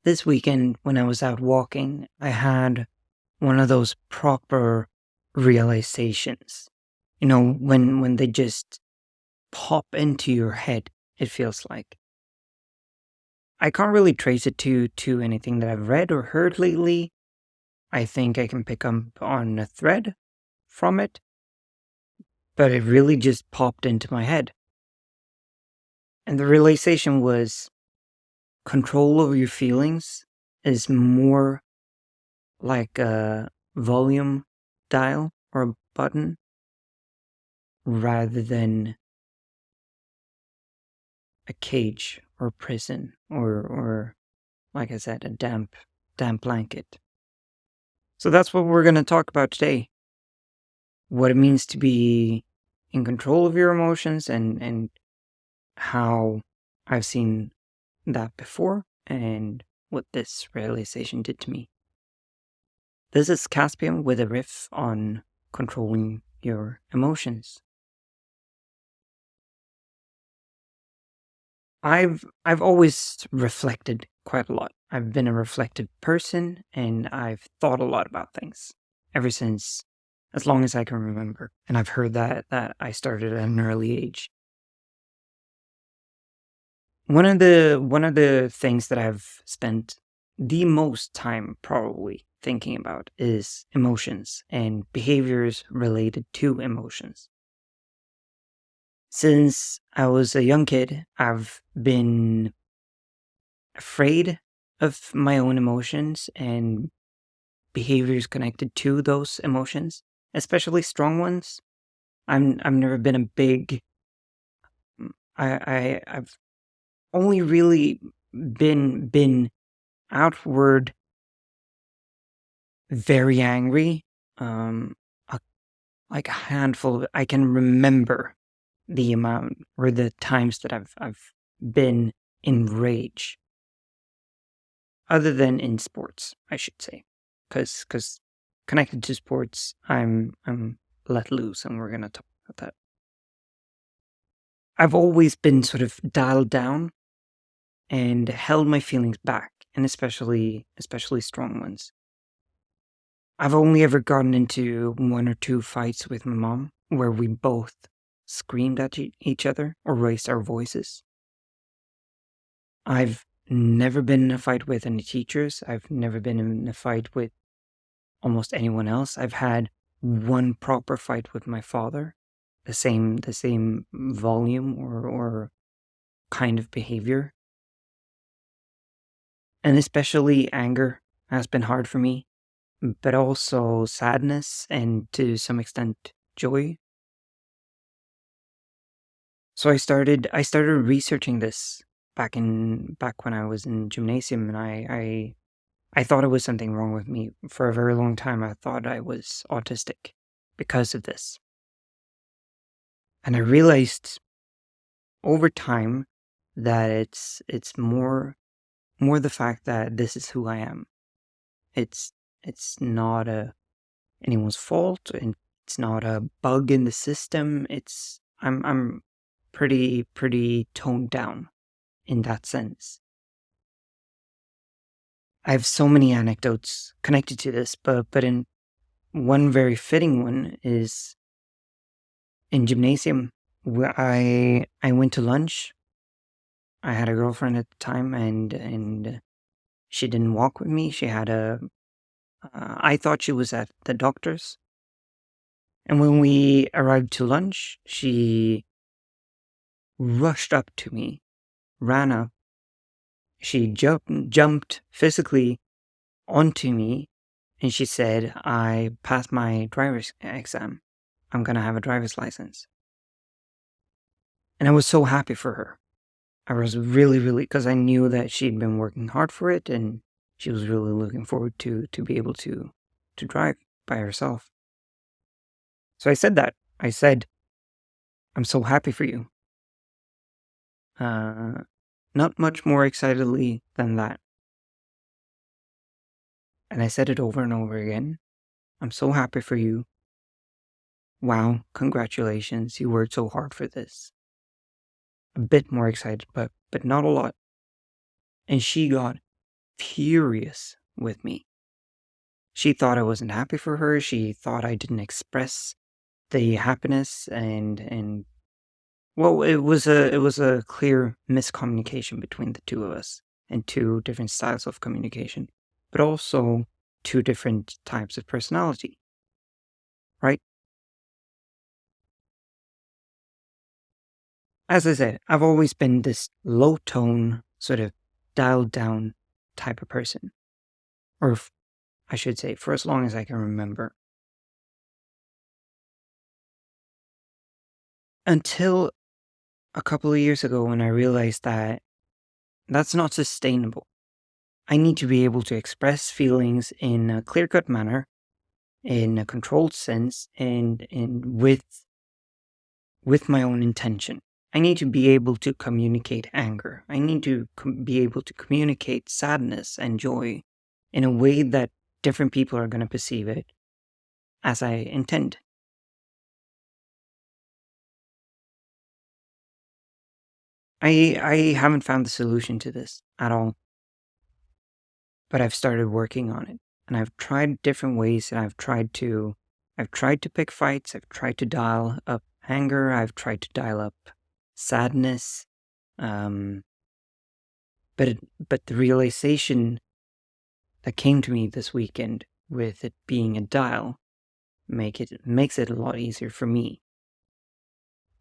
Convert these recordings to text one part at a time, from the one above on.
This weekend, when I was out walking, I had one of those proper realizations. When they just pop into your head, it feels like. I can't really trace it to anything that I've read or heard lately. I think I can pick up on a thread from it, but it really just popped into my head. And the realization was control over your feelings is more like a volume dial or a button rather than a cage or prison or like I said, a damp blanket. So that's what we're going to talk about today. What it means to be in control of your emotions and how I've seen that before and what this realization did to me. This is Caspian with a riff on controlling your emotions. I've always reflected quite a lot. I've been a reflective person and I've thought a lot about things ever since as long as I can remember. And I've heard that I started at an early age. One of the things that I've spent the most time probably thinking about is emotions and behaviors related to emotions. Since I was a young kid, I've been afraid of my own emotions and behaviors connected to those emotions, especially strong ones. I've never been a big I've only really been outward very angry. A, like a handful. I can remember the amount or the times that I've been in rage. Other than in sports, I should say, because connected to sports, I'm let loose, and we're gonna talk about that. I've always been sort of dialed down and held my feelings back, and especially strong ones. I've only ever gotten into one or two fights with my mom where we both screamed at each other or raised our voices. I've never been in a fight with any teachers. I've never been in a fight with almost anyone else. I've had one proper fight with my father, the same volume or kind of behavior. And especially anger has been hard for me, but also sadness and to some extent joy. So I started researching this back when I was in gymnasium, and I thought it was something wrong with me. For a very long time I thought I was autistic because of this. And I realized over time that it's more the fact that this is who I am. It's not anyone's fault, and it's not a bug in the system. I'm pretty toned down in that sense. I have so many anecdotes connected to this, but in one very fitting one is in gymnasium where I went to lunch. I had a girlfriend at the time, and she didn't walk with me. She had I thought she was at the doctor's. And when we arrived to lunch, she rushed up to me, ran up. She jumped physically onto me, and she said, "I passed my driver's exam. I'm gonna have a driver's license." And I was so happy for her. I was really, because I knew that she'd been working hard for it, and she was really looking forward to be able to drive by herself. So I said that. I said, "I'm so happy for you." Not much more excitedly than that. And I said it over and over again. "I'm so happy for you. Wow, congratulations, you worked so hard for this." A bit more excited, but not a lot. And she got furious with me. She thought I wasn't happy for her. She thought I didn't express the happiness, and well, it was a clear miscommunication between the two of us, and two different styles of communication, but also two different types of personality, right? As I said, I've always been this low tone, sort of dialed down type of person, or I should say, for as long as I can remember, until a couple of years ago when I realized that that's not sustainable. I need to be able to express feelings in a clear cut manner, in a controlled sense, and with my own intention. I need to be able to communicate anger. I need to be able to communicate sadness and joy in a way that different people are going to perceive it as I intend. I haven't found the solution to this at all, but I've started working on it. And I've tried different ways, and I've tried to pick fights, I've tried to dial up anger, I've tried to dial up sadness. Um but the realization that came to me this weekend with it being a dial makes it a lot easier for me,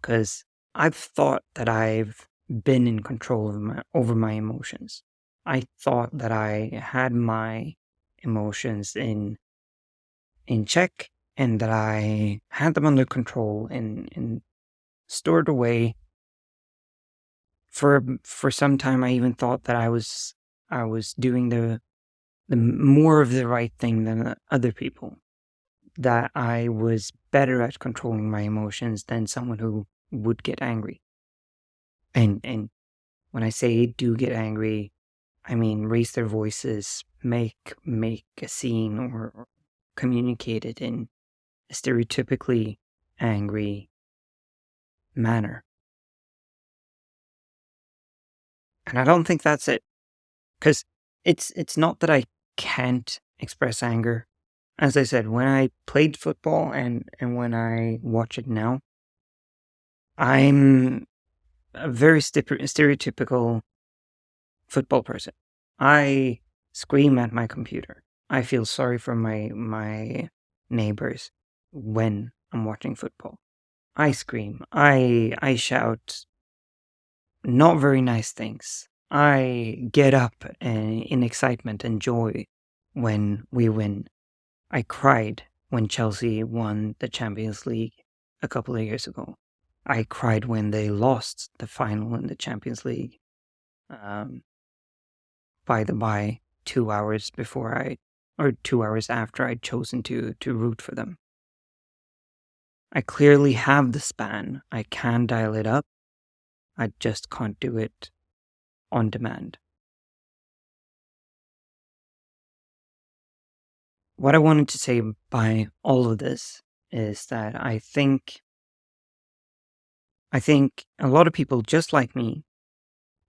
because I've thought that I've been in control of my emotions. I thought that I had my emotions in check, and that I had them under control and stored away. For some time, I even thought that I was doing the more of the right thing than other people. That I was better at controlling my emotions than someone who would get angry. And when I say do get angry, I mean raise their voices, make a scene, or communicate it in a stereotypically angry manner. And I don't think that's it, because it's not that I can't express anger. As I said, when I played football and when I watch it now, I'm a very stereotypical football person. I scream at my computer. I feel sorry for my neighbors when I'm watching football. I scream. I shout not very nice things. I get up in excitement and joy when we win. I cried when Chelsea won the Champions League a couple of years ago. I cried when they lost the final in the Champions League. Um, by 2 hours before or 2 hours after I'd chosen to root for them. I clearly have the span. I can dial it up. I just can't do it on demand. What I wanted to say by all of this is that I think a lot of people just like me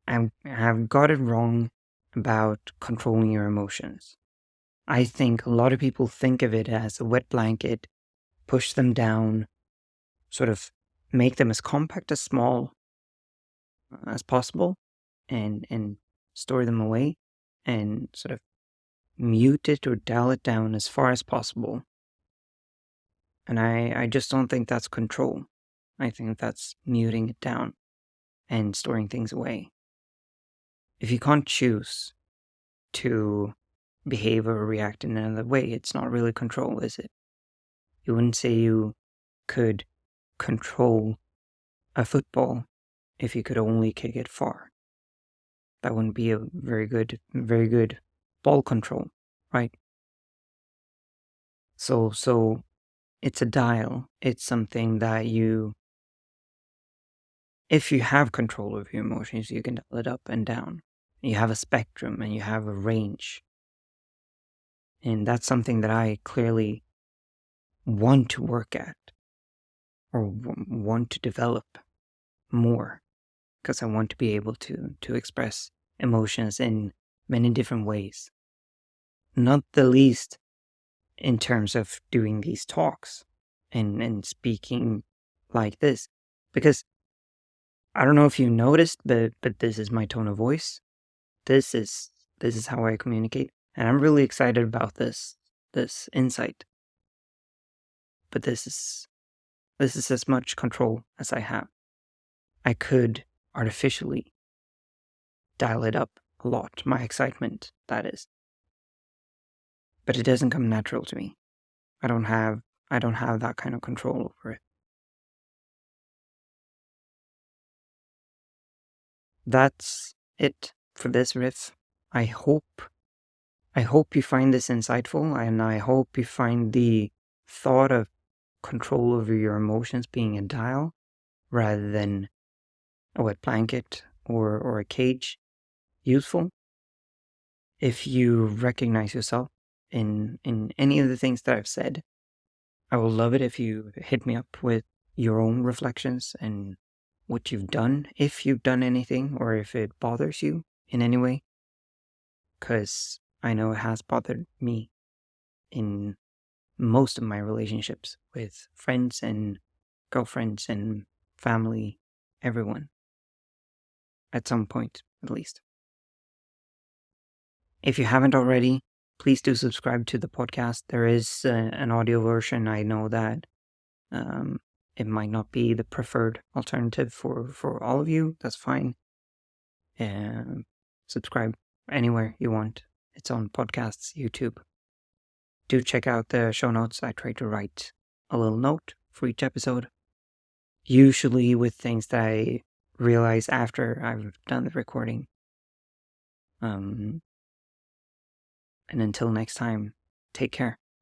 have got it wrong about controlling your emotions. I think a lot of people think of it as a wet blanket, push them down, sort of make them as compact as small as possible, and store them away, and sort of mute it or dial it down as far as possible. And I just don't think that's control. I think that's muting it down and storing things away. If you can't choose to behave or react in another way, it's not really control, is it? You wouldn't say you could control a football if you could only kick it far. That wouldn't be a very good ball control, right? So it's a dial. It's something that if you have control of your emotions, you can dial it up and down. You have a spectrum and you have a range. And that's something that I clearly want to work at, or want to develop more, because I want to be able to express emotions in many different ways, not the least in terms of doing these talks and speaking like this. Because I don't know if you noticed, but this is my tone of voice. This is this is how I communicate, and I'm really excited about this insight. But this is as much control as I have. I could artificially dial it up a lot, my excitement, that is. But it doesn't come natural to me. I don't have that kind of control over it. That's it for this riff. I hope you find this insightful, and I hope you find the thought of control over your emotions being a dial rather than a wet blanket or a cage useful. If you recognize yourself in any of the things that I've said, I will love it if you hit me up with your own reflections and what you've done, if you've done anything, or if it bothers you in any way. Because I know it has bothered me in most of my relationships with friends and girlfriends and family, everyone, at some point at least. If you haven't already, please do subscribe to the podcast. There is an audio version. I know that it might not be the preferred alternative for all of you. That's fine. Subscribe anywhere you want. It's on podcasts, YouTube. Do check out the show notes. I try to write a little note for each episode, usually with things that I realize after I've done the recording. And until next time, take care.